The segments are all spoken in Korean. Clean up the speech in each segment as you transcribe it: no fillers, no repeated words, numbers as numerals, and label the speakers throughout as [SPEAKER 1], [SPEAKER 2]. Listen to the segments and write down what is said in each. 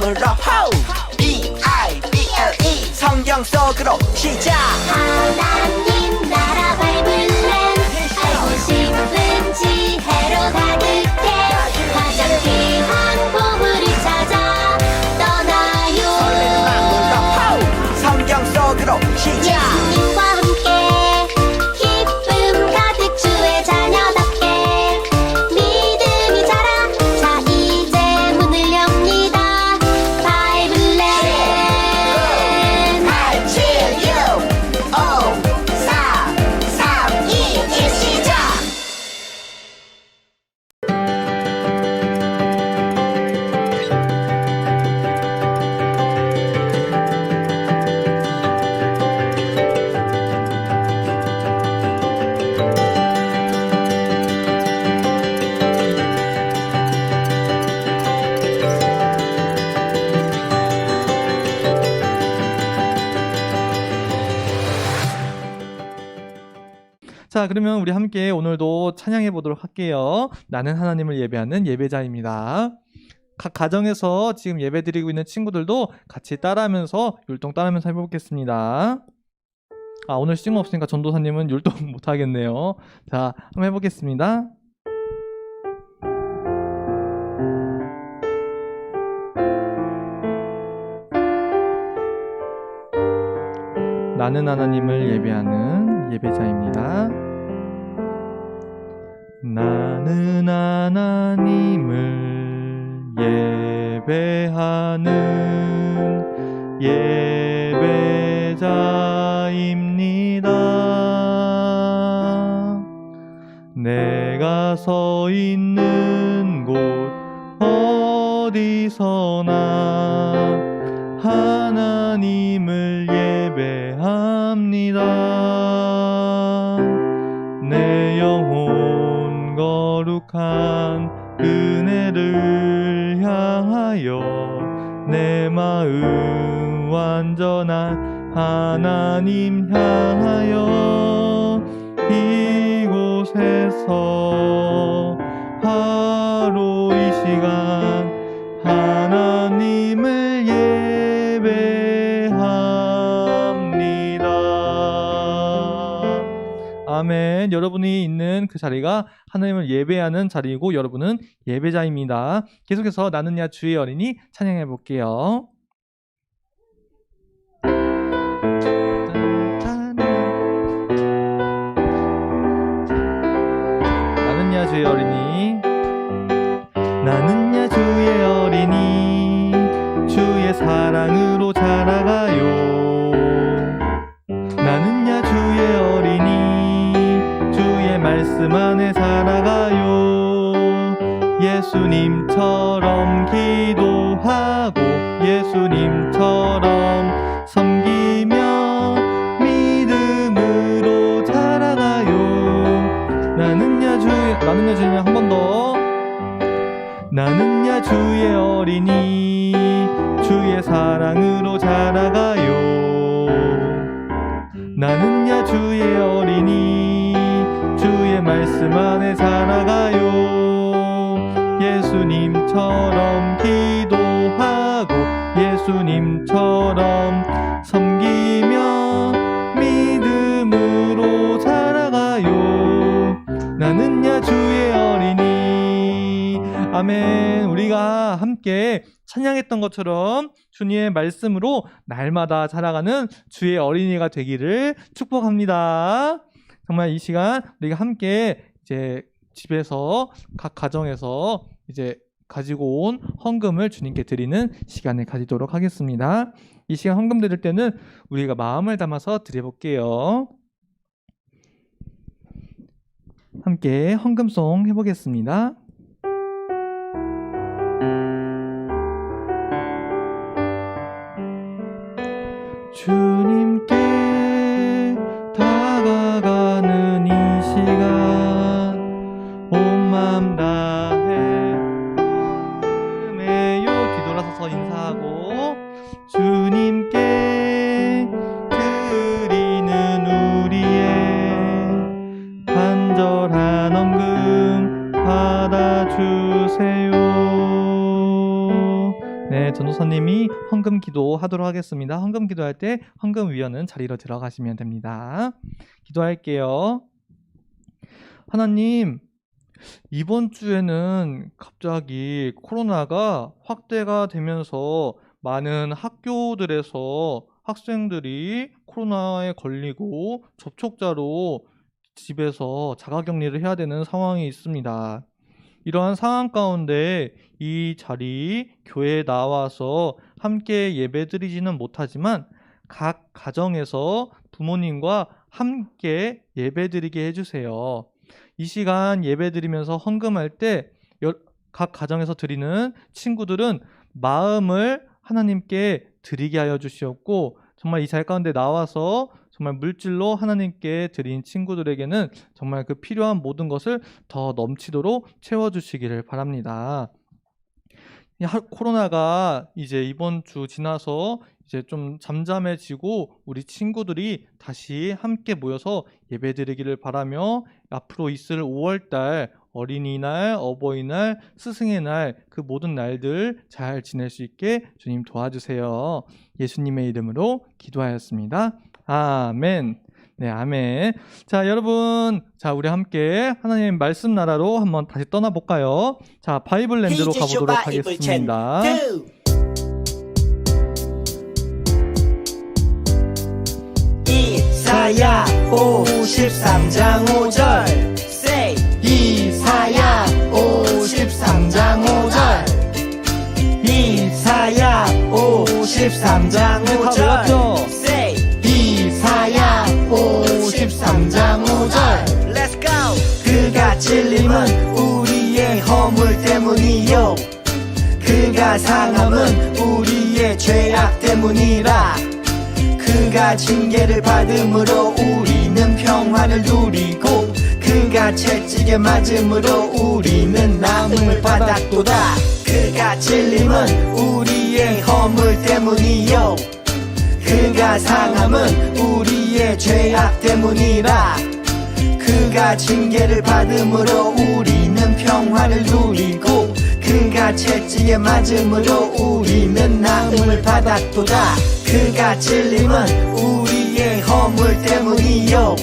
[SPEAKER 1] 마음으로 B-I-B-L-E 성경 속으로 시작.
[SPEAKER 2] 하나님 나라 바이블은 알고 싶은 지혜로 가득해 가장 귀한 보물을 찾아 떠나요.
[SPEAKER 1] 성경 속으로 시작.
[SPEAKER 2] 예수님과 함께 기쁨 가득 주의 자녀답게 믿음이 자라. 자 이제 문을 엽니다. 바이블랜드.
[SPEAKER 1] 8, 7, 6, 5, 4, 3, 2, 1 시작.
[SPEAKER 3] 자, 그러면 우리 함께 오늘도 찬양해 보도록 할게요. 나는 하나님을 예배하는 예배자입니다. 각 가정에서 지금 예배 드리고 있는 친구들도 같이 따라하면서 율동 따라하면서 해보겠습니다. 오늘 싱어 없으니까 전도사님은 율동 못 하겠네요. 자, 한번 해보겠습니다. 나는 하나님을 예배하는 예배자입니다. 나는 하나님을 예배하는 예배자입니다. 내가 서 있는 곳 어디서나 하나님을 예배합니다. 내 영혼 거룩한 은혜를 향하여 내 마음 완전한 하나님 향하여 이곳에서 바로 이 시간 하나님을 예배합니다. 아멘. 여러분이 있는 그 자리가 하나님을 예배하는 자리이고 여러분은 예배자입니다. 계속해서 나는야 주의 어린이 찬양해 볼게요. 나는야 주의 어린이, 나는야 주의 어린이, 주의 사랑으로 자라가요. 나는야 주의 어린이, 주의 말씀 안에 살아가요. 예수님처럼 기도하고 예수님처럼 섬기며 믿음으로 자라가요. 나는야 주의 한 번 더. 나는야 주의 어린이, 주의 사랑으로 자라가요. 나는야 주의 어린이, 주의 말씀 안에 살아가요. 예수님처럼 기도하고 예수님처럼 섬기며 믿음으로 살아가요. 나는야 주의 어린이. 아멘. 우리가 함께 찬양했던 것처럼 주님의 말씀으로 날마다 자라가는 주의 어린이가 되기를 축복합니다. 정말 이 시간 우리가 함께 이제 집에서 각 가정에서 이제 가지고 온 헌금을 주님께 드리는 시간을 가지도록 하겠습니다. 이 시간 헌금 드릴 때는 우리가 마음을 담아서 드려볼게요. 함께 헌금송 해보겠습니다. 주님께 다가가는 이 시간 온 마음 다해 음에요 뒤돌아서서 인사하고 주님께 드리는 우리의 간절한 헌금 받아주세요. 네, 네, 전도사님이 헌금 기도 하도록 하겠습니다. 헌금 기도할 때 헌금위원은 자리로 들어가시면 됩니다. 기도할게요. 하나님, 이번 주에는 갑자기 코로나가 확대가 되면서 많은 학교들에서 학생들이 코로나에 걸리고 접촉자로 집에서 자가격리를 해야 되는 상황이 있습니다. 이러한 상황 가운데 이 자리 교회에 나와서 함께 예배드리지는 못하지만 각 가정에서 부모님과 함께 예배드리게 해주세요. 이 시간 예배드리면서 헌금할 때 각 가정에서 드리는 친구들은 마음을 하나님께 드리게 하여 주시옵고, 정말 이 자리 가운데 나와서 정말 물질로 하나님께 드린 친구들에게는 정말 그 필요한 모든 것을 더 넘치도록 채워주시기를 바랍니다. 코로나가 이제 이번 주 지나서 이제 좀 잠잠해지고 우리 친구들이 다시 함께 모여서 예배드리기를 바라며 앞으로 있을 5월달 어린이날, 어버이날, 스승의 날, 그 모든 날들 잘 지낼 수 있게 주님 도와주세요. 예수님의 이름으로 기도하였습니다. 아멘. 네, 아멘. 자, 여러분, 자, 우리 함께 하나님 말씀 나라로 한번 다시 떠나볼까요? 자, 바이블랜드로 가보도록 하겠습니다.
[SPEAKER 1] 이사야 53장 5절 Say 이사야 53장 5절 이사야 53장 5절 Say 이사야 53장 5절 Let's go. 그가 찔림은 우리의 허물 때문이요 그가 상함은 우리의 죄악 때문이라 그가 징계를 받음으로 우리는 평화를 누리고 그가 채찍에 맞음으로 우리는 나음을 받았도다. 그가 찔림은 우리의 허물 때문이요 그가 상함은 우리의 죄악 때문이라 그가 징계를 받음으로 우리는 평화를 누리고 그가 채찍에 맞음으로 우리는 나음을 받았도다. 그가 찔림은 우리의 허물 때문이요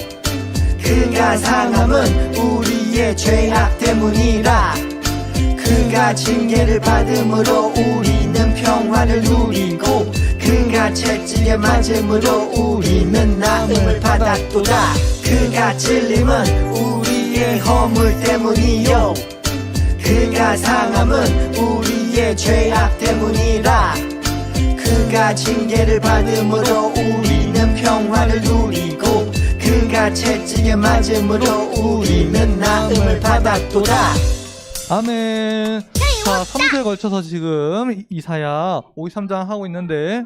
[SPEAKER 1] 그가 상함은 우리의 죄악 때문이라 그가 징계를 받음으로 우리는 평화를 누리고 그가 채찍에 맞음으로 우리는 나음을 받았도다. 그가 찔림은 우리의 허물 때문이요 그가 상함은 우리의 죄악 때문이라 그가 징계를 받음으로 우리는 평화를 누리고 그가 채찍에 맞음으로 우리는 나음을 받았도다.
[SPEAKER 3] 아멘. 자, 3주에 걸쳐서 지금 이사야 53장 하고 있는데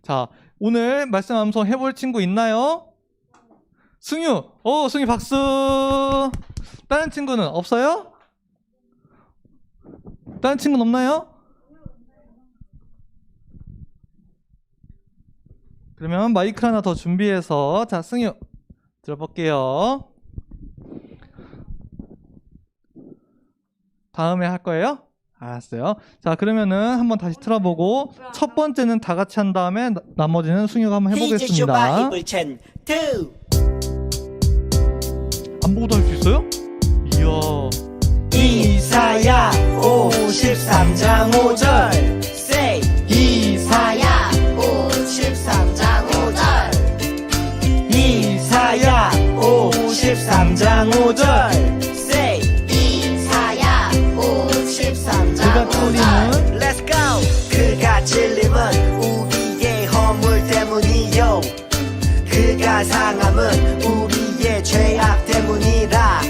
[SPEAKER 3] 자, 오늘 말씀 암송 해볼 친구 있나요? 승유! 승유 박수! 다른 친구는 없어요? 다른 친구는 없나요? 그러면 마이크 하나 더 준비해서 자, 승유 들어볼게요. 다음에 할 거예요? 알았어요. 자, 그러면은 한번 다시 틀어보고 첫 번째는 다 같이 한 다음에 나머지는 승유가 한번 해보겠습니다. 안 보고도 할 수 있어요? 이야.
[SPEAKER 1] 이사야 53장 5절 Say 이사야 53장 5절 이사야 53장 5절 Say 이사야 53장 5절 Let's go. 그가 찔림은 우리의 허물 때문이요 그가 상함은 우리의 죄악 때문이라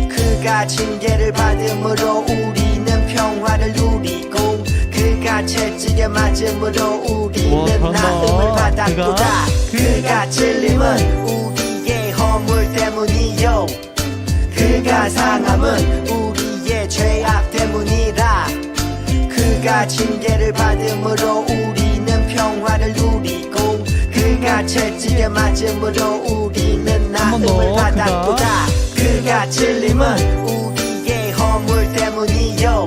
[SPEAKER 1] 그가 징계를 받음으로 우리는 평화를 누리고 그가 채찍에 맞음으로 우리는 나음을 받았도다. 그가 찔림은 우리의 허물 때문이요 그가 상함은 우리의 죄악 때문이라 그가 징계를 받음으로 우리는 평화를 누리고 그가 채찍에 맞음으로 우리는 나음을 받았도다. 그가 찔림은 우리의 허물 때문이요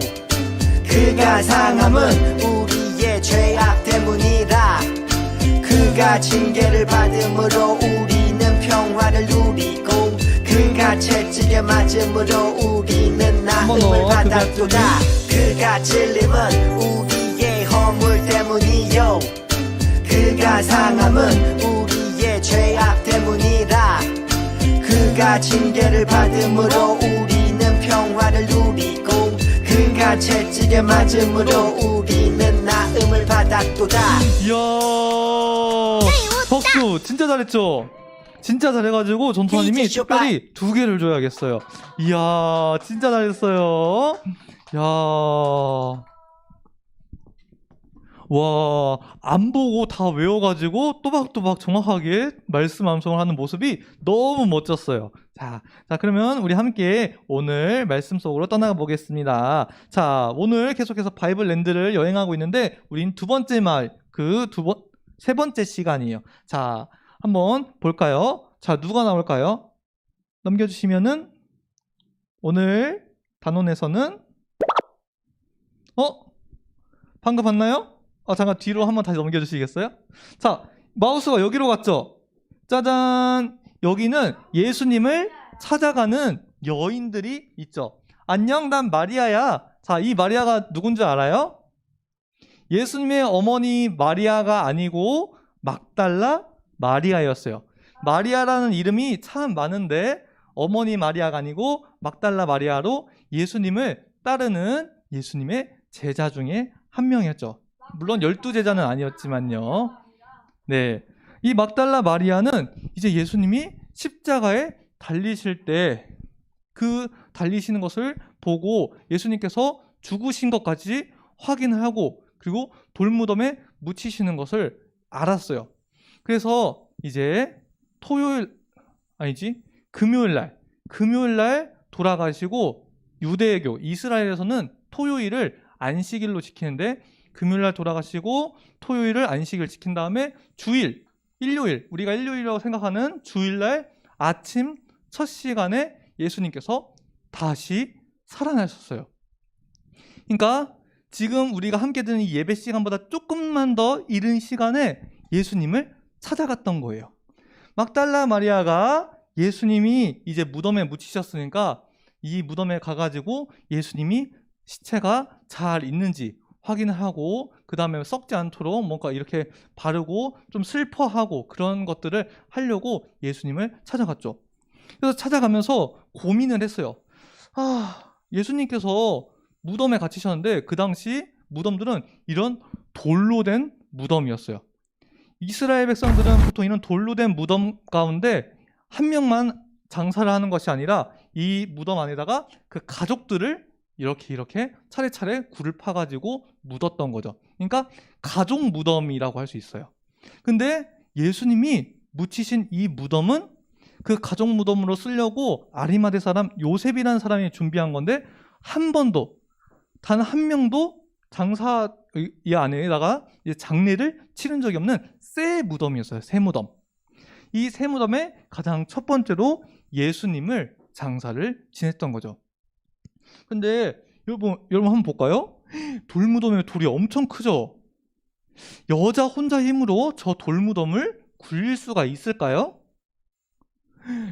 [SPEAKER 4] 그가 상함은 우리의 죄악 때문이라. 그가 징계를 받음으로 우리는 평화를 누리고 그가 채찍에 맞음으로 우리는 나음을 받았도다. 그가 찔림은 우리의 허물 때문이요 그가 상함은 우리의 죄악 때문이라. 그가 징계를 받음으로 우리는 평화를 누리고 그가 채찍에 맞음으로 우리는 나음을 받았도다.
[SPEAKER 3] 이야, 박수 진짜 잘했죠? 진짜 잘해가지고 전도사님이
[SPEAKER 4] 이제
[SPEAKER 3] 특별히 2개를 줘야겠어요. 이야, 진짜 잘했어요. 이야, 와, 안 보고 다 외워가지고 또박또박 정확하게 말씀 암송을 하는 모습이 너무 멋졌어요. 자, 그러면 우리 함께 오늘 말씀 속으로 떠나가 보겠습니다. 자, 오늘 계속해서 바이블랜드를 여행하고 있는데 우린 세 번째 시간이에요. 자, 한번 볼까요? 자, 누가 나올까요? 넘겨주시면은 오늘 단원에서는 방금 봤나요? 잠깐 뒤로 한번 다시 넘겨주시겠어요? 자, 마우스가 여기로 갔죠? 짜잔! 여기는 예수님을 찾아가는 여인들이 있죠. 안녕, 난 마리아야. 자, 이 마리아가 누군지 알아요? 예수님의 어머니 마리아가 아니고 막달라 마리아였어요. 마리아라는 이름이 참 많은데 어머니 마리아가 아니고 막달라 마리아로 예수님을 따르는 예수님의 제자 중에 한 명이었죠. 물론 12제자는 아니었지만요. 네, 이 막달라 마리아는 이제 예수님이 십자가에 달리실 때 그 달리시는 것을 보고 예수님께서 죽으신 것까지 확인을 하고 그리고 돌무덤에 묻히시는 것을 알았어요. 그래서 이제 금요일 날 돌아가시고 유대교 이스라엘에서는 토요일을 안식일로 지키는데 금요일 날 돌아가시고 토요일을 안식일 지킨 다음에 주일, 일요일, 우리가 일요일이라고 생각하는 주일날 아침 첫 시간에 예수님께서 다시 살아나셨어요. 그러니까 지금 우리가 함께 드는 이 예배 시간보다 조금만 더 이른 시간에 예수님을 찾아갔던 거예요. 막달라 마리아가 예수님이 이제 무덤에 묻히셨으니까 이 무덤에 가가지고 예수님이 시체가 잘 있는지 확인을 하고 그 다음에 썩지 않도록 뭔가 이렇게 바르고 좀 슬퍼하고 그런 것들을 하려고 예수님을 찾아갔죠. 그래서 찾아가면서 고민을 했어요. 예수님께서 무덤에 갇히셨는데 그 당시 무덤들은 이런 돌로 된 무덤이었어요. 이스라엘 백성들은 보통 이런 돌로 된 무덤 가운데 한 명만 장사를 하는 것이 아니라 이 무덤 안에다가 그 가족들을 이렇게 차례차례 굴을 파가지고 묻었던 거죠. 그러니까 가족 무덤이라고 할 수 있어요. 근데 예수님이 묻히신 이 무덤은 그 가족 무덤으로 쓰려고 아리마대 사람 요셉이라는 사람이 준비한 건데 한 번도 단 한 명도 장사 이 안에다가 장례를 치른 적이 없는 새 무덤이었어요. 새 무덤. 이 새 무덤에 가장 첫 번째로 예수님을 장사를 지냈던 거죠. 근데 여러분 한번 볼까요? 돌무덤에 돌이 엄청 크죠? 여자 혼자 힘으로 저 돌무덤을 굴릴 수가 있을까요?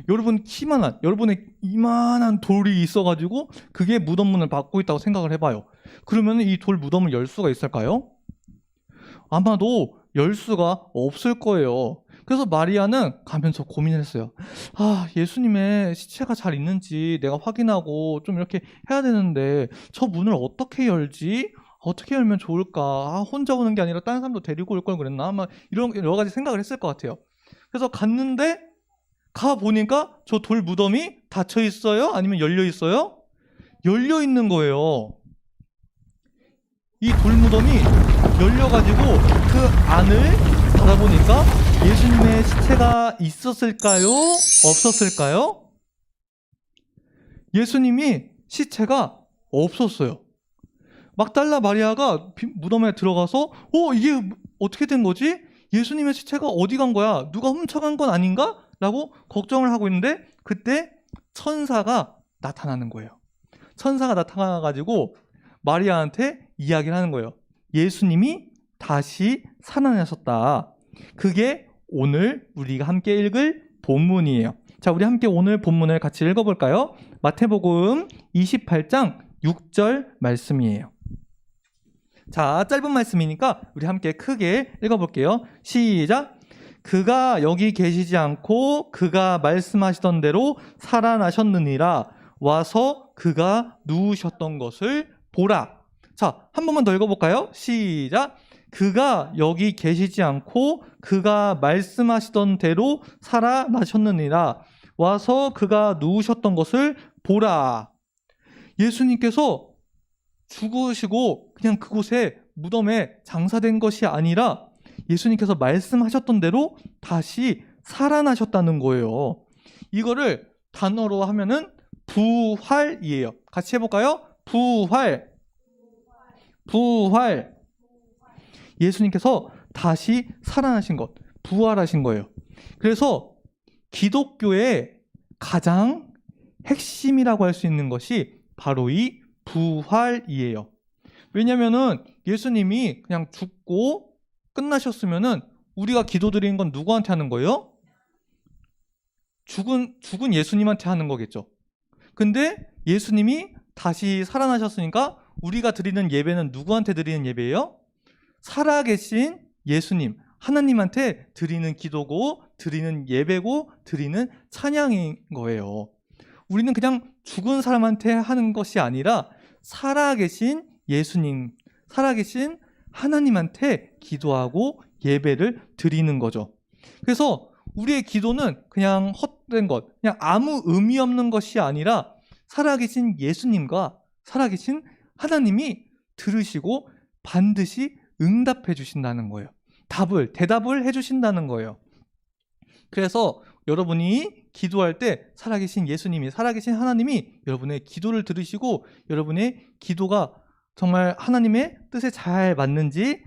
[SPEAKER 3] 여러분의 이만한 돌이 있어가지고 그게 무덤 문을 막고 있다고 생각을 해봐요. 그러면 이 돌 무덤을 열 수가 있을까요? 아마도 열 수가 없을 거예요. 그래서 마리아는 가면서 고민을 했어요. 예수님의 시체가 잘 있는지 내가 확인하고 좀 이렇게 해야 되는데 저 문을 어떻게 열지? 어떻게 열면 좋을까? 혼자 오는 게 아니라 다른 사람도 데리고 올 걸 그랬나? 아마 이런 여러 가지 생각을 했을 것 같아요. 그래서 갔는데 가보니까 저 돌 무덤이 닫혀 있어요? 아니면 열려 있어요? 열려 있는 거예요. 이 돌 무덤이 열려가지고 그 안을 바라보니까 예수님의 시체가 있었을까요? 없었을까요? 예수님이 시체가 없었어요. 막달라 마리아가 무덤에 들어가서 이게 어떻게 된 거지? 예수님의 시체가 어디 간 거야? 누가 훔쳐간 건 아닌가? 라고 걱정을 하고 있는데 그때 천사가 나타나는 거예요. 천사가 나타나가지고 마리아한테 이야기를 하는 거예요. 예수님이 다시 살아나셨다. 그게 오늘 우리가 함께 읽을 본문이에요. 자, 우리 함께 오늘 본문을 같이 읽어볼까요? 마태복음 28장 6절 말씀이에요. 자, 짧은 말씀이니까 우리 함께 크게 읽어볼게요. 시작! 그가 여기 계시지 않고 그가 말씀하시던 대로 살아나셨느니라. 와서 그가 누우셨던 것을 보라. 자, 한 번만 더 읽어볼까요? 시작! 그가 여기 계시지 않고 그가 말씀하시던 대로 살아나셨느니라. 와서 그가 누우셨던 것을 보라. 예수님께서 죽으시고 그냥 그곳에 무덤에 장사된 것이 아니라 예수님께서 말씀하셨던 대로 다시 살아나셨다는 거예요. 이거를 단어로 하면은 부활이에요. 같이 해볼까요? 부활. 부활. 예수님께서 다시 살아나신 것, 부활하신 거예요. 그래서 기독교의 가장 핵심이라고 할 수 있는 것이 바로 이 부활이에요. 왜냐면은 예수님이 그냥 죽고 끝나셨으면은 우리가 기도드리는 건 누구한테 하는 거예요? 죽은 예수님한테 하는 거겠죠. 근데 예수님이 다시 살아나셨으니까 우리가 드리는 예배는 누구한테 드리는 예배예요? 살아계신 예수님, 하나님한테 드리는 기도고, 드리는 예배고, 드리는 찬양인 거예요. 우리는 그냥 죽은 사람한테 하는 것이 아니라 살아계신 예수님, 살아계신 하나님한테 기도하고 예배를 드리는 거죠. 그래서 우리의 기도는 그냥 헛된 것, 그냥 아무 의미 없는 것이 아니라 살아계신 예수님과 살아계신 하나님이 들으시고 반드시 응답해 주신다는 거예요. 대답을 해 주신다는 거예요. 그래서 여러분이 기도할 때 살아계신 예수님이, 살아계신 하나님이 여러분의 기도를 들으시고 여러분의 기도가 정말 하나님의 뜻에 잘 맞는지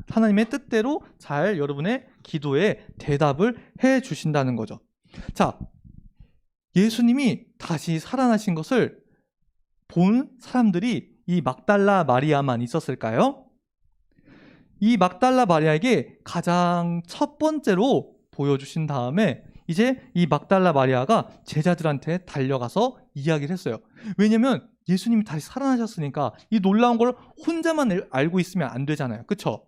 [SPEAKER 3] 하나님의 뜻대로 잘 여러분의 기도에 대답을 해 주신다는 거죠. 자, 예수님이 다시 살아나신 것을 본 사람들이 이 막달라 마리아만 있었을까요? 이 막달라 마리아에게 가장 첫 번째로 보여주신 다음에 이제 이 막달라 마리아가 제자들한테 달려가서 이야기를 했어요. 왜냐면 예수님이 다시 살아나셨으니까 이 놀라운 걸 혼자만 알고 있으면 안 되잖아요. 그쵸?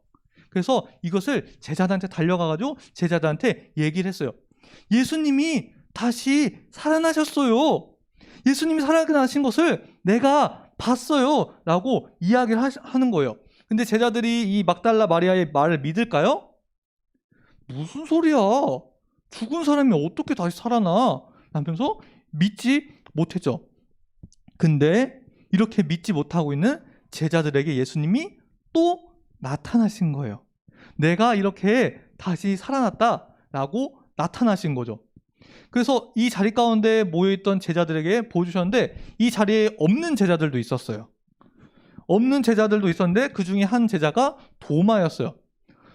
[SPEAKER 3] 그래서 이것을 제자들한테 달려가가지고 제자들한테 얘기를 했어요. 예수님이 다시 살아나셨어요. 예수님이 살아나신 것을 내가 봤어요. 라고 이야기를 하는 거예요. 근데 제자들이 이 막달라 마리아의 말을 믿을까요? 무슨 소리야? 죽은 사람이 어떻게 다시 살아나? 라면서 믿지 못했죠. 근데 이렇게 믿지 못하고 있는 제자들에게 예수님이 또 나타나신 거예요. 내가 이렇게 다시 살아났다라고 나타나신 거죠. 그래서 이 자리 가운데 모여있던 제자들에게 보여주셨는데 이 자리에 없는 제자들도 있었어요. 없는 제자들도 있었는데 그 중에 한 제자가 도마였어요.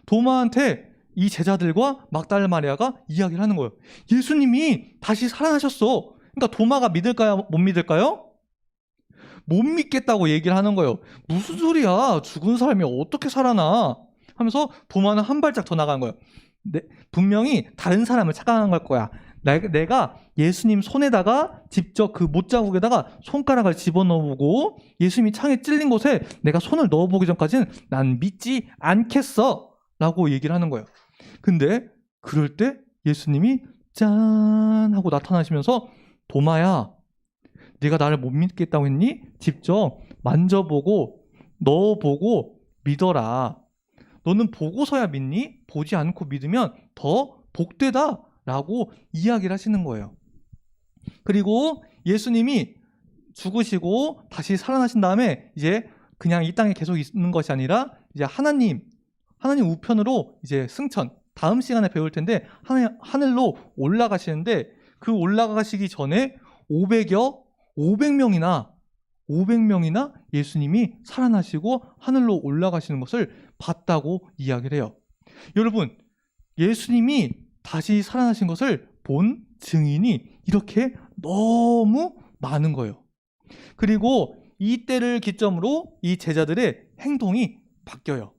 [SPEAKER 3] 도마한테 이 제자들과 막달라 마리아가 이야기를 하는 거예요. 예수님이 다시 살아나셨어. 그러니까 도마가 믿을까요? 못 믿을까요? 못 믿겠다고 얘기를 하는 거예요. 무슨 소리야? 죽은 사람이 어떻게 살아나? 하면서 도마는 한 발짝 더 나가는 거예요. 분명히 다른 사람을 착각한 걸 거야. 내가 예수님 손에다가 직접 그 못자국에다가 손가락을 집어넣어보고 예수님이 창에 찔린 곳에 내가 손을 넣어보기 전까지는 난 믿지 않겠어 라고 얘기를 하는 거예요. 근데 그럴 때 예수님이 짠 하고 나타나시면서 도마야, 네가 나를 못 믿겠다고 했니? 직접 만져보고 넣어보고 믿어라. 너는 보고서야 믿니? 보지 않고 믿으면 더 복되다 라고 이야기를 하시는 거예요. 그리고 예수님이 죽으시고 다시 살아나신 다음에 이제 그냥 이 땅에 계속 있는 것이 아니라 이제 하나님 우편으로 이제 승천, 다음 시간에 배울 텐데 하늘로 올라가시는데 그 올라가시기 전에 500명이나 예수님이 살아나시고 하늘로 올라가시는 것을 봤다고 이야기를 해요. 여러분, 예수님이 다시 살아나신 것을 본 증인이 이렇게 너무 많은 거예요. 그리고 이 때를 기점으로 이 제자들의 행동이 바뀌어요.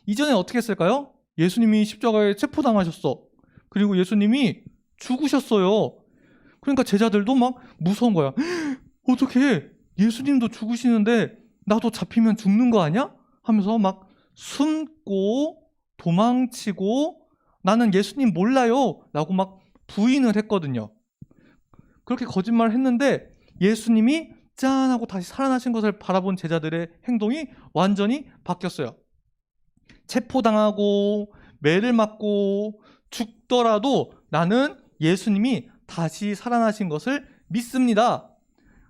[SPEAKER 3] 이전에 어떻게 했을까요? 예수님이 십자가에 체포당하셨어. 그리고 예수님이 죽으셨어요. 그러니까 제자들도 막 무서운 거야. 어떻게 예수님도 죽으시는데 나도 잡히면 죽는 거 아니야? 하면서 막 숨고 도망치고 나는 예수님 몰라요 라고 막 부인을 했거든요. 그렇게 거짓말을 했는데 예수님이 짠 하고 다시 살아나신 것을 바라본 제자들의 행동이 완전히 바뀌었어요. 체포당하고 매를 맞고 죽더라도 나는 예수님이 다시 살아나신 것을 믿습니다.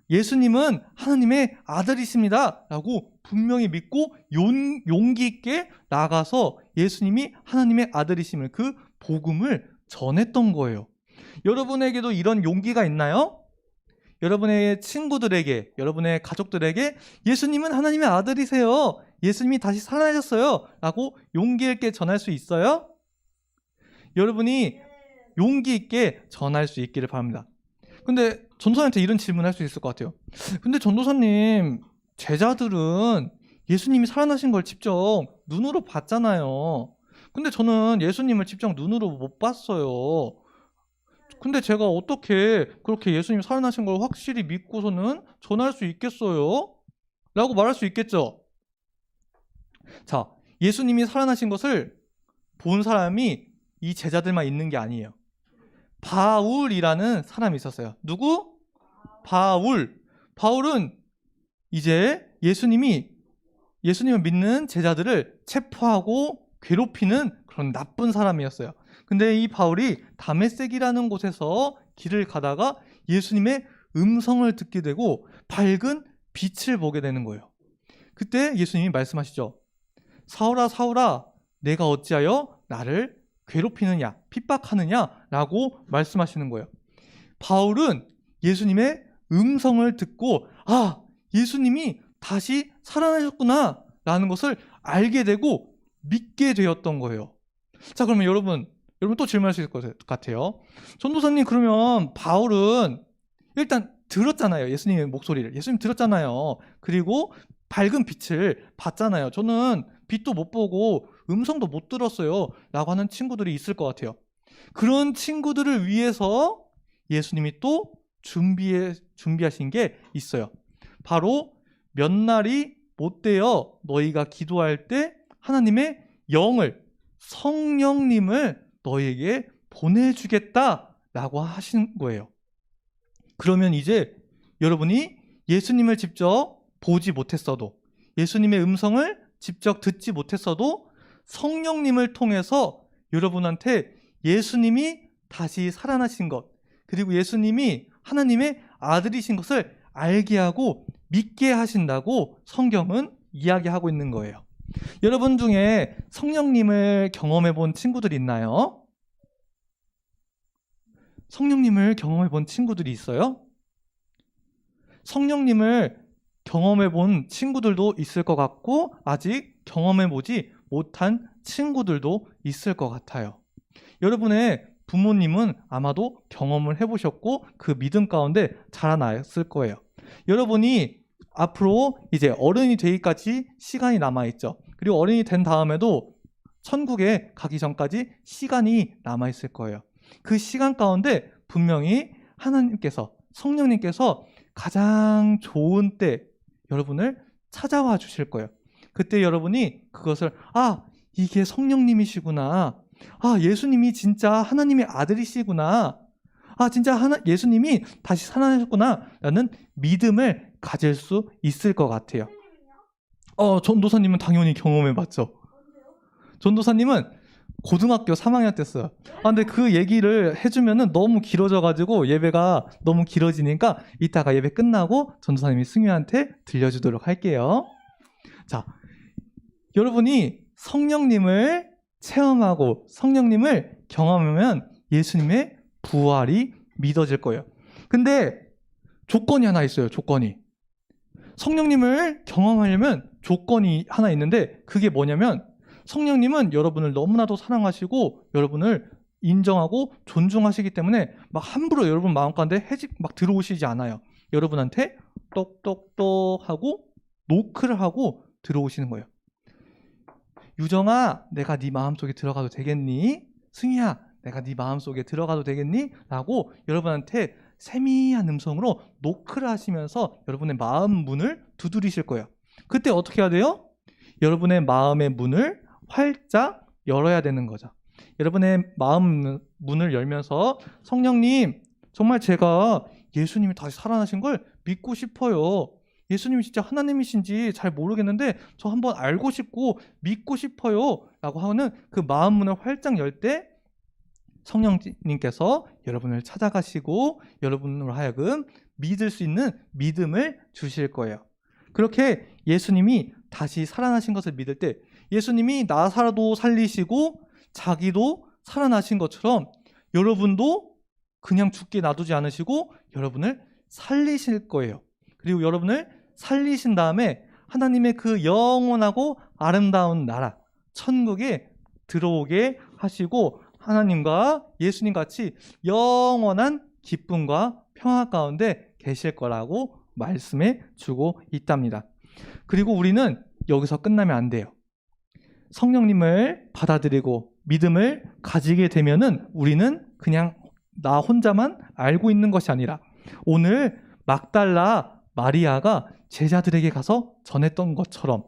[SPEAKER 3] 예수님은 하나님의 아들이십니다 라고 분명히 믿고 용기 있게 나가서 예수님이 하나님의 아들이심을, 그 복음을 전했던 거예요. 여러분에게도 이런 용기가 있나요? 여러분의 친구들에게, 여러분의 가족들에게 예수님은 하나님의 아들이세요, 예수님이 다시 살아나셨어요 라고 용기 있게 전할 수 있어요? 여러분이 용기 있게 전할 수 있기를 바랍니다. 근데 전도사님한테 이런 질문을 할 수 있을 것 같아요. 근데 전도사님, 제자들은 예수님이 살아나신 걸 직접 눈으로 봤잖아요. 근데 저는 예수님을 직접 눈으로 못 봤어요. 근데 제가 어떻게 그렇게 예수님 살아나신 걸 확실히 믿고서는 전할 수 있겠어요? 라고 말할 수 있겠죠. 자, 예수님이 살아나신 것을 본 사람이 이 제자들만 있는 게 아니에요. 바울이라는 사람이 있었어요. 누구? 바울. 바울은 이제 예수님을 믿는 제자들을 체포하고 괴롭히는 그런 나쁜 사람이었어요. 근데 이 바울이 다메섹이라는 곳에서 길을 가다가 예수님의 음성을 듣게 되고 밝은 빛을 보게 되는 거예요. 그때 예수님이 말씀하시죠. 사울아, 사울아, 내가 어찌하여 나를 괴롭히느냐, 핍박하느냐 라고 말씀하시는 거예요. 바울은 예수님의 음성을 듣고 예수님이 다시 살아나셨구나 라는 것을 알게 되고 믿게 되었던 거예요. 자, 그러면 여러분 또 질문하실 것 같아요. 전도사님, 그러면 바울은 일단 들었잖아요. 예수님의 목소리를. 예수님 들었잖아요. 그리고 밝은 빛을 봤잖아요. 저는 빛도 못 보고 음성도 못 들었어요 라고 하는 친구들이 있을 것 같아요. 그런 친구들을 위해서 예수님이 또 준비하신 게 있어요. 바로 몇 날이 못 되어 너희가 기도할 때 하나님의 영을, 성령님을 너희에게 보내주겠다라고 하신 거예요. 그러면 이제 여러분이 예수님을 직접 보지 못했어도, 예수님의 음성을 직접 듣지 못했어도 성령님을 통해서 여러분한테 예수님이 다시 살아나신 것, 그리고 예수님이 하나님의 아들이신 것을 알게 하고 믿게 하신다고 성경은 이야기하고 있는 거예요. 여러분 중에 성령님을 경험해 본 친구들 있나요? 성령님을 경험해 본 친구들이 있어요? 성령님을 경험해 본 친구들도 있을 것 같고 아직 경험해 보지 못한 친구들도 있을 것 같아요. 여러분의 부모님은 아마도 경험을 해보셨고 그 믿음 가운데 자라났을 거예요. 여러분이 앞으로 이제 어른이 되기까지 시간이 남아있죠. 그리고 어른이 된 다음에도 천국에 가기 전까지 시간이 남아있을 거예요. 그 시간 가운데 분명히 하나님께서, 성령님께서 가장 좋은 때 여러분을 찾아와 주실 거예요. 그때 여러분이 그것을 이게 성령님이시구나, 예수님이 진짜 하나님의 아들이시구나, 진짜 예수님이 다시 살아나셨구나 라는 믿음을 가질 수 있을 것 같아요. 전도사님은 당연히 경험해봤죠. 전도사님은 고등학교 3학년 때였어요. 근데 그 얘기를 해주면은 너무 길어져가지고 예배가 너무 길어지니까 이따가 예배 끝나고 전도사님이 승유한테 들려주도록 할게요. 자, 여러분이 성령님을 체험하고 성령님을 경험하면 예수님의 부활이 믿어질 거예요. 근데 조건이 하나 있어요. 조건이. 성령님을 경험하려면 조건이 하나 있는데 그게 뭐냐면 성령님은 여러분을 너무나도 사랑하시고 여러분을 인정하고 존중하시기 때문에 막 함부로 여러분 마음 가운데 막 들어오시지 않아요. 여러분한테 똑똑똑 하고 노크를 하고 들어오시는 거예요. 유정아, 내가 네 마음속에 들어가도 되겠니? 승희야, 내가 네 마음속에 들어가도 되겠니? 라고 여러분한테 세미한 음성으로 노크를 하시면서 여러분의 마음 문을 두드리실 거예요. 그때 어떻게 해야 돼요? 여러분의 마음의 문을 활짝 열어야 되는 거죠. 여러분의 마음 문을 열면서 성령님, 정말 제가 예수님이 다시 살아나신 걸 믿고 싶어요. 예수님이 진짜 하나님이신지 잘 모르겠는데 저 한번 알고 싶고 믿고 싶어요. 라고 하는 그 마음 문을 활짝 열 때 성령님께서 여러분을 찾아가시고 여러분으로 하여금 믿을 수 있는 믿음을 주실 거예요. 그렇게 예수님이 다시 살아나신 것을 믿을 때 예수님이 나사로도 살리시고 자기도 살아나신 것처럼 여러분도 그냥 죽게 놔두지 않으시고 여러분을 살리실 거예요. 그리고 여러분을 살리신 다음에 하나님의 그 영원하고 아름다운 나라 천국에 들어오게 하시고 하나님과 예수님 같이 영원한 기쁨과 평화 가운데 계실 거라고 말씀해 주고 있답니다. 그리고 우리는 여기서 끝나면 안 돼요. 성령님을 받아들이고 믿음을 가지게 되면은 우리는 그냥 나 혼자만 알고 있는 것이 아니라 오늘 막달라 마리아가 제자들에게 가서 전했던 것처럼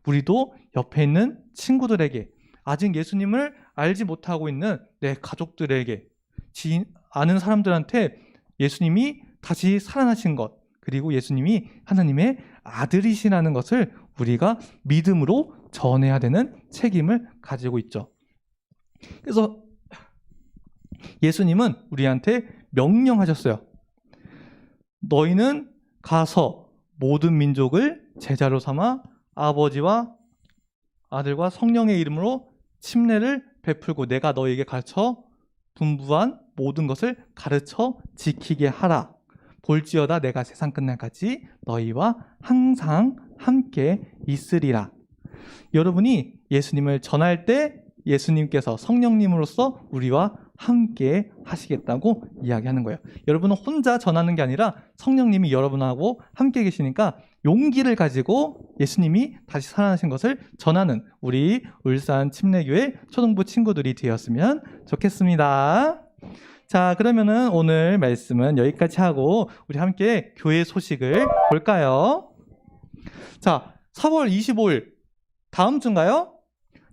[SPEAKER 3] 우리도 옆에 있는 친구들에게 아직 예수님을 알지 못하고 있는 내 가족들에게 아는 사람들한테 예수님이 다시 살아나신 것 그리고 예수님이 하나님의 아들이시라는 것을 우리가 믿음으로 전해야 되는 책임을 가지고 있죠. 그래서 예수님은 우리한테 명령하셨어요. 너희는 가서 모든 민족을 제자로 삼아 아버지와 아들과 성령의 이름으로 침례를 베풀고 내가 너희에게 가르쳐 분부한 모든 것을 가르쳐 지키게 하라. 볼지어다 내가 세상 끝날까지 너희와 항상 함께 있으리라. 여러분이 예수님을 전할 때 예수님께서 성령님으로서 우리와 함께 하시겠다고 이야기하는 거예요. 여러분은 혼자 전하는 게 아니라 성령님이 여러분하고 함께 계시니까 용기를 가지고 예수님이 다시 살아나신 것을 전하는 우리 울산 침례교회 초등부 친구들이 되었으면 좋겠습니다. 자, 그러면은 오늘 말씀은 여기까지 하고 우리 함께 교회 소식을 볼까요? 자, 4월 25일 다음 주인가요?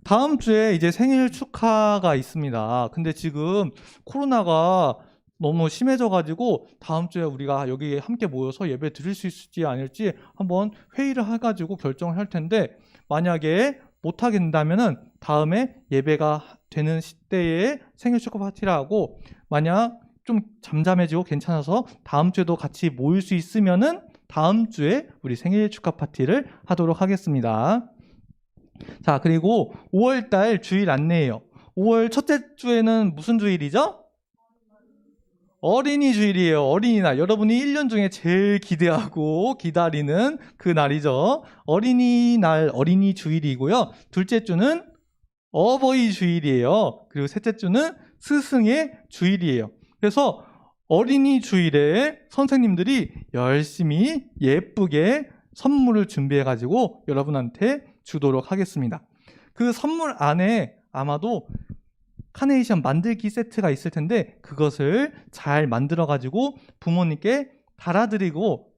[SPEAKER 3] 다음 주에 이제 생일 축하가 있습니다. 근데 지금 코로나가 너무 심해져가지고 다음 주에 우리가 여기 함께 모여서 예배 드릴 수 있을지 아닐지 한번 회의를 해가지고 결정을 할 텐데 만약에 못하게 된다면은 다음에 예배가 되는 시대에 생일 축하 파티를 하고 만약 좀 잠잠해지고 괜찮아서 다음 주에도 같이 모일 수 있으면은 다음 주에 우리 생일 축하 파티를 하도록 하겠습니다. 자, 그리고 5월달 주일 안내예요. 5월 첫째 주에는 무슨 주일이죠? 어린이 주일이에요. 어린이날. 여러분이 1년 중에 제일 기대하고 기다리는 그 날이죠. 어린이날, 어린이 주일이고요. 둘째 주는 어버이 주일이에요. 그리고 셋째 주는 스승의 주일이에요. 그래서 어린이 주일에 선생님들이 열심히 예쁘게 선물을 준비해가지고 여러분한테 주도록 하겠습니다. 그 선물 안에 아마도 카네이션 만들기 세트가 있을 텐데 그것을 잘 만들어가지고 부모님께 달아드리고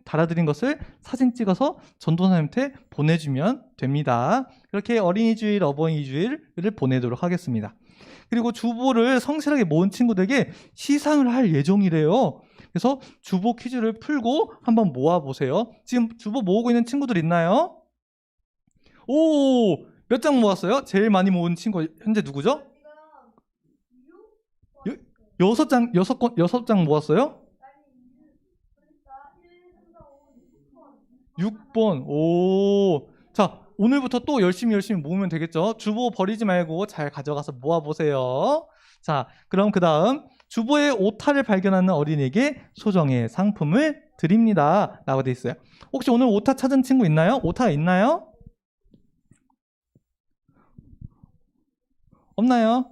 [SPEAKER 3] 달아드린 것을 사진 찍어서 전도사님한테 보내주면 됩니다. 그렇게 어린이 주일, 어버이 주일을 보내도록 하겠습니다. 그리고 주보를 성실하게 모은 친구들에게 시상을 할 예정이래요. 그래서 주보 퀴즈를 풀고 한번 모아보세요. 지금 주보 모으고 있는 친구들 있나요? 오! 몇 장 모았어요? 제일 많이 모은 친구 현재 누구죠? 6장 모았어요? 6번. 오. 자, 오늘부터 또 열심히 모으면 되겠죠? 주보 버리지 말고 잘 가져가서 모아보세요. 자, 그럼 그 다음 주보에 오타를 발견하는 어린이에게 소정의 상품을 드립니다. 라고 돼 있어요. 혹시 오늘 오타 찾은 친구 있나요? 오타가 있나요? 없나요?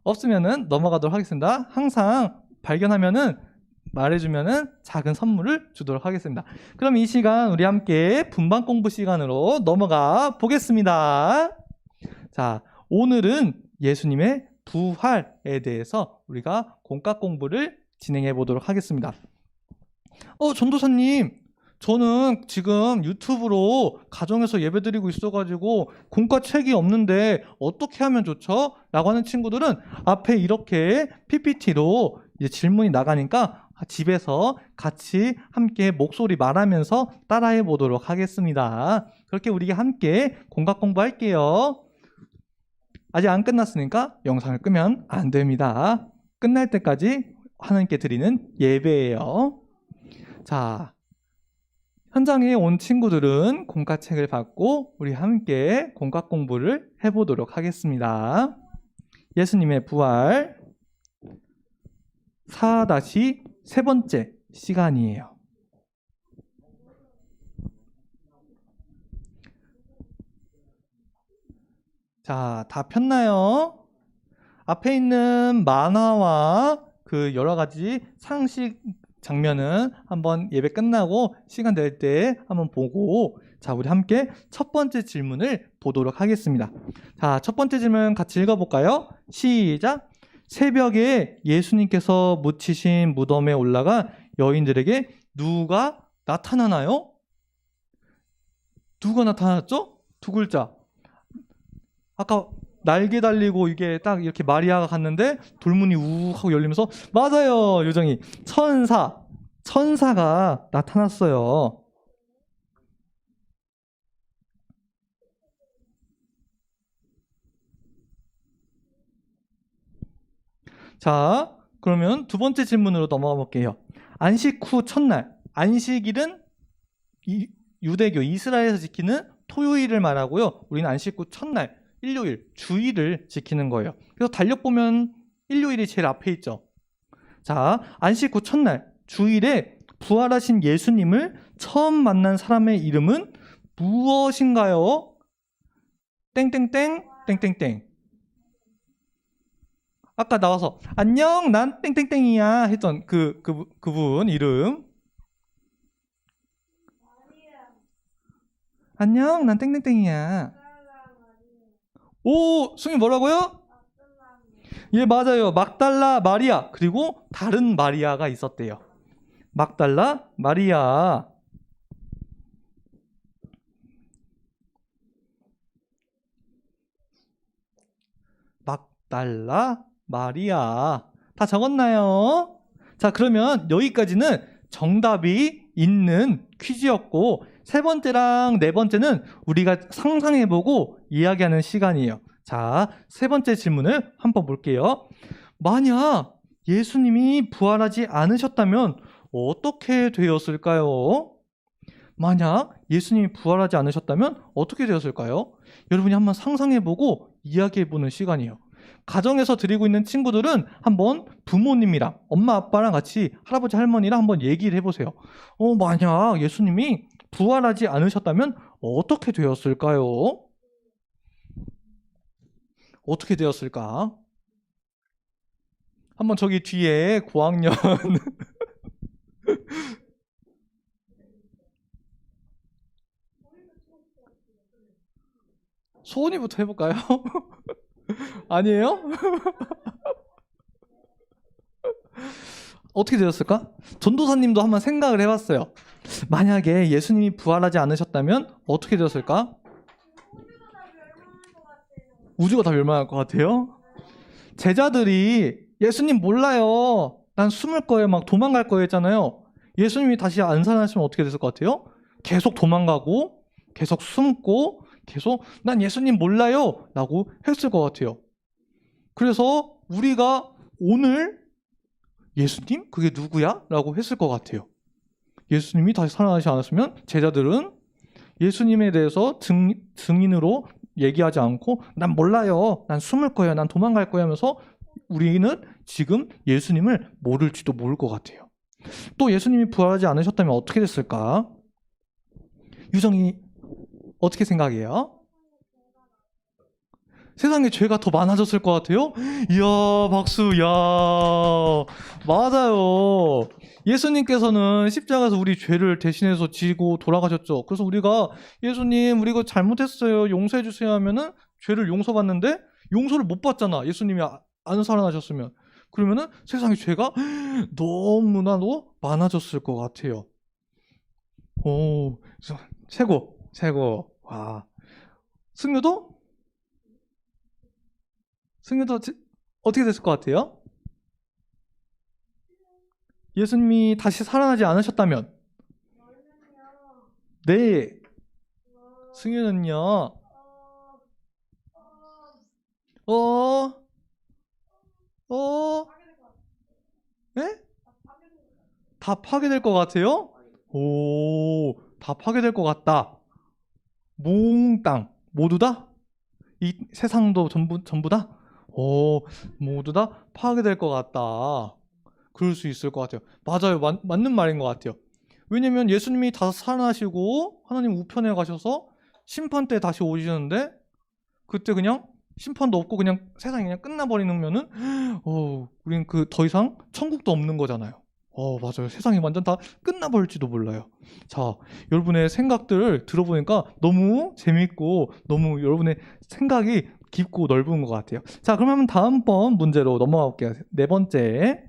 [SPEAKER 3] 없으면은 넘어가도록 하겠습니다. 항상 발견하면은 말해주면은 작은 선물을 주도록 하겠습니다. 그럼 이 시간 우리 함께 분반 공부 시간으로 넘어가 보겠습니다. 자, 오늘은 예수님의 부활에 대해서 우리가 공과 공부를 진행해 보도록 하겠습니다. 전도사님, 저는 지금 유튜브로 가정에서 예배드리고 있어가지고 공과책이 없는데 어떻게 하면 좋죠? 라고 하는 친구들은 앞에 이렇게 PPT로 이제 질문이 나가니까 집에서 같이 함께 목소리 말하면서 따라해 보도록 하겠습니다. 그렇게 우리 함께 공과 공부할게요. 아직 안 끝났으니까 영상을 끄면 안 됩니다. 끝날 때까지 하나님께 드리는 예배예요. 자, 현장에 온 친구들은 공과책을 받고 우리 함께 공과 공부를 해보도록 하겠습니다. 예수님의 부활 4-3번째 시간이에요. 자, 다 폈나요? 앞에 있는 만화와 그 여러 가지 상식 장면은 한번 예배 끝나고 시간 될 때 한번 보고, 자, 우리 함께 첫 번째 질문을 보도록 하겠습니다. 자, 첫 번째 질문 같이 읽어볼까요? 시작! 새벽에 예수님께서 묻히신 무덤에 올라가 여인들에게 누가 나타나나요? 누가 나타났죠? 두 글자. 아까 날개 달리고 이게 딱 이렇게 마리아가 갔는데 돌문이 우욱 하고 열리면서, 맞아요, 요정이. 천사가 나타났어요. 자, 그러면 두 번째 질문으로 넘어가 볼게요. 안식 후 첫날, 안식일은 유대교 이스라엘에서 지키는 토요일을 말하고요. 우리는 안식 후 첫날, 일요일, 주일을 지키는 거예요. 그래서 달력 보면 일요일이 제일 앞에 있죠. 자, 안식 후 첫날, 주일에 부활하신 예수님을 처음 만난 사람의 이름은 무엇인가요? 땡땡땡, 땡땡땡. 아까 나와서 안녕, 난 땡땡땡이야 했던 그분 이름. 안녕, 난 땡땡땡이야. 오, 승희 뭐라고요? 예, 맞아요. 막달라 마리아, 그리고 다른 마리아가 있었대요. 막달라 마리아. 막달라 마리아. 다 적었나요? 자, 그러면 여기까지는 정답이 있는 퀴즈였고, 세 번째랑 네 번째는 우리가 상상해보고 이야기하는 시간이에요. 자, 세 번째 질문을 한번 볼게요. 만약 예수님이 부활하지 않으셨다면 어떻게 되었을까요? 만약 예수님이 부활하지 않으셨다면 어떻게 되었을까요? 여러분이 한번 상상해보고 이야기해보는 시간이에요. 가정에서 드리고 있는 친구들은 한번 부모님이랑 엄마 아빠랑 같이 할아버지 할머니랑 한번 얘기를 해보세요. 만약 예수님이 부활하지 않으셨다면 어떻게 되었을까요? 어떻게 되었을까? 한번 저기 뒤에 고학년 소은이부터 해볼까요? 아니에요? 어떻게 되었을까? 전도사님도 한번 생각을 해봤어요. 만약에 예수님이 부활하지 않으셨다면 어떻게 되었을까? 우주가 다 멸망할 것 같아요? 제자들이 예수님 몰라요, 난 숨을 거예요, 막 도망갈 거예요 했잖아요. 예수님이 다시 안 살아나시면 어떻게 됐을 것 같아요? 계속 도망가고 계속 숨고 계속 난 예수님 몰라요 라고 했을 것 같아요. 그래서 우리가 오늘 예수님? 그게 누구야? 라고 했을 것 같아요. 예수님이 다시 살아나지 않았으면 제자들은 예수님에 대해서 증인으로 얘기하지 않고 난 몰라요, 난 숨을 거예요, 난 도망갈 거예요 하면서 우리는 지금 예수님을 모를지도 모를 것 같아요. 또 예수님이 부활하지 않으셨다면 어떻게 됐을까? 유정이 어떻게 생각해요? 세상에 죄가 더 많아졌을 것 같아요? 이야, 박수, 이야. 맞아요. 예수님께서는 십자가에서 우리 죄를 대신해서 지고 돌아가셨죠. 그래서 우리가 예수님, 우리 이거 잘못했어요. 용서해 주세요 하면은 죄를 용서받는데 용서를 못 받잖아. 예수님이 안 살아나셨으면. 그러면은 세상에 죄가 너무나도 많아졌을 것 같아요. 오, 최고, 최고. 와. 승유도 어떻게 됐을 것 같아요? 예수님이 다시 살아나지 않으셨다면? 네. 승유는요? 네? 다 파괴될 것 같아요? 오, 다 파괴될 것 같다. 몽땅 모두 다? 이 세상도 전부 다? 오, 모두 다 파괴될 것 같다. 그럴 수 있을 것 같아요. 맞아요. 맞는 말인 것 같아요. 왜냐면 예수님이 다 살아나시고 하나님 우편에 가셔서 심판 때 다시 오시는데 그때 그냥 심판도 없고 그냥 세상이 그냥 끝나버리면은 우린 더 이상 천국도 없는 거잖아요. 맞아요. 세상이 완전 다 끝나버릴지도 몰라요. 자, 여러분의 생각들 들어보니까 너무 재밌고 너무 여러분의 생각이 깊고 넓은 것 같아요. 자, 그러면 다음번 문제로 넘어가 볼게요. 네 번째.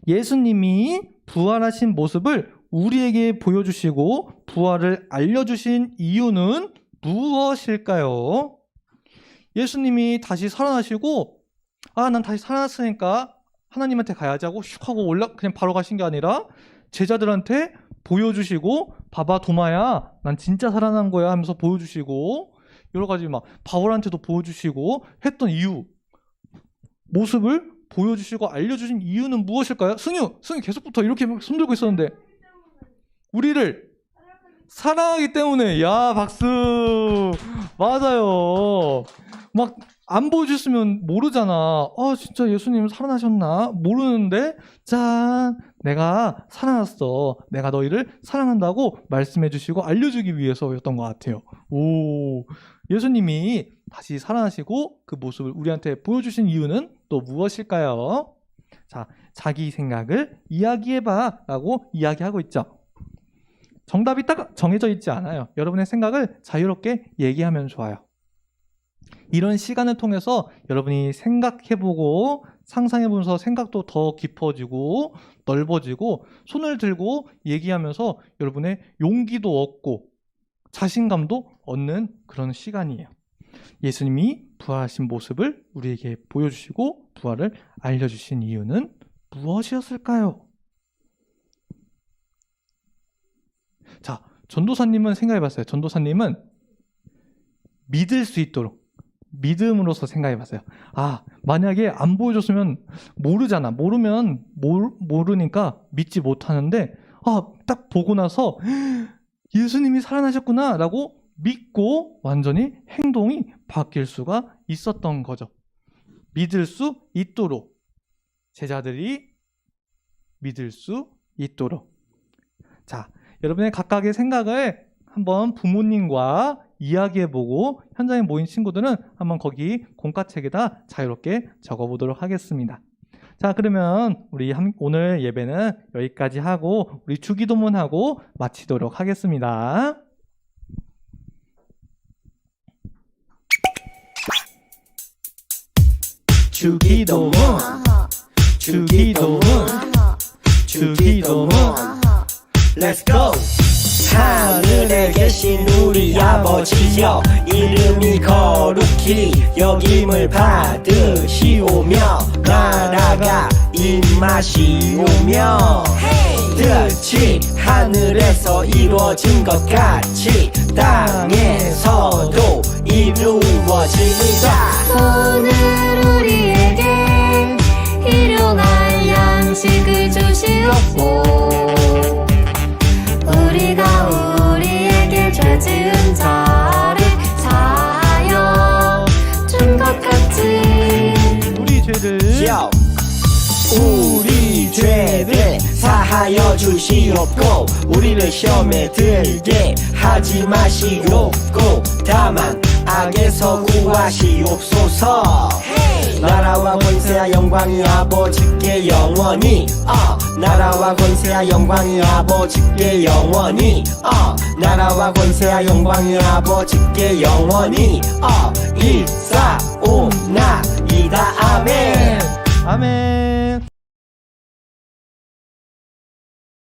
[SPEAKER 3] 예수님이 부활하신 모습을 우리에게 보여주시고 부활을 알려주신 이유는 무엇일까요? 예수님이 다시 살아나시고 난 다시 살아났으니까 하나님한테 가야지 하고 슉 하고 그냥 바로 가신 게 아니라 제자들한테 보여주시고 봐봐 도마야 난 진짜 살아난 거야 하면서 보여주시고 여러 가지 막 바울한테도 보여주시고 했던 이유 모습을 보여주시고 알려주신 이유는 무엇일까요? 승유 계속부터 이렇게 손들고 있었는데 우리를 사랑하기 때문에. 야, 박수. 맞아요. 막 안 보여줬으면 모르잖아. 진짜 예수님 살아나셨나? 모르는데 짠, 내가 살아났어. 내가 너희를 사랑한다고 말씀해 주시고 알려주기 위해서였던 것 같아요. 오, 예수님이 다시 살아나시고 그 모습을 우리한테 보여주신 이유는 또 무엇일까요? 자, 자기 생각을 이야기해봐 라고 이야기하고 있죠. 정답이 딱 정해져 있지 않아요. 여러분의 생각을 자유롭게 얘기하면 좋아요. 이런 시간을 통해서 여러분이 생각해보고 상상해보면서 생각도 더 깊어지고 넓어지고 손을 들고 얘기하면서 여러분의 용기도 얻고 자신감도 얻는 그런 시간이에요. 예수님이 부활하신 모습을 우리에게 보여주시고 부활을 알려주신 이유는 무엇이었을까요? 자, 전도사님은 생각해봤어요. 전도사님은 믿을 수 있도록 믿음으로서 생각해봤어요. 만약에 안 보여줬으면 모르잖아. 모르니까 믿지 못하는데 딱 보고 나서 예수님이 살아나셨구나 라고 믿고 완전히 행동이 바뀔 수가 있었던 거죠. 믿을 수 있도록 제자들이 믿을 수 있도록. 자, 여러분의 각각의 생각을 한번 부모님과 이야기해보고 현장에 모인 친구들은 한번 거기 공과책에다 자유롭게 적어보도록 하겠습니다. 자, 그러면 우리 오늘 예배는 여기까지 하고 우리 주기도문하고 마치도록 하겠습니다. 주기도문, 주기도문, 주기도문.
[SPEAKER 4] Let's go! 하늘에 계신 우리 아버지여 이름이 거룩히 여김을 받으시오며 나라가 임하시오며 뜻이 하늘에서 이루어진 것 같이 땅에서도 이루어지이다.
[SPEAKER 2] 오늘 우리에게 일용할 양식을 주시옵고 우리가 우리에게 죄 지은 자를 사하여 준 것 같이
[SPEAKER 3] 우리 죄를
[SPEAKER 4] 우리 죄를 사하여 주시옵고 우리를 시험에 들게 하지 마시옵고 다만 악에서 구하시옵소서. 나라와 권세와 영광이 아버지께 영원히 나라와 권세와 영광이 아버지께 영원히 나라와 권세와 영광이 아버지께 영원히 일사오나이다. 아멘.
[SPEAKER 3] 아멘.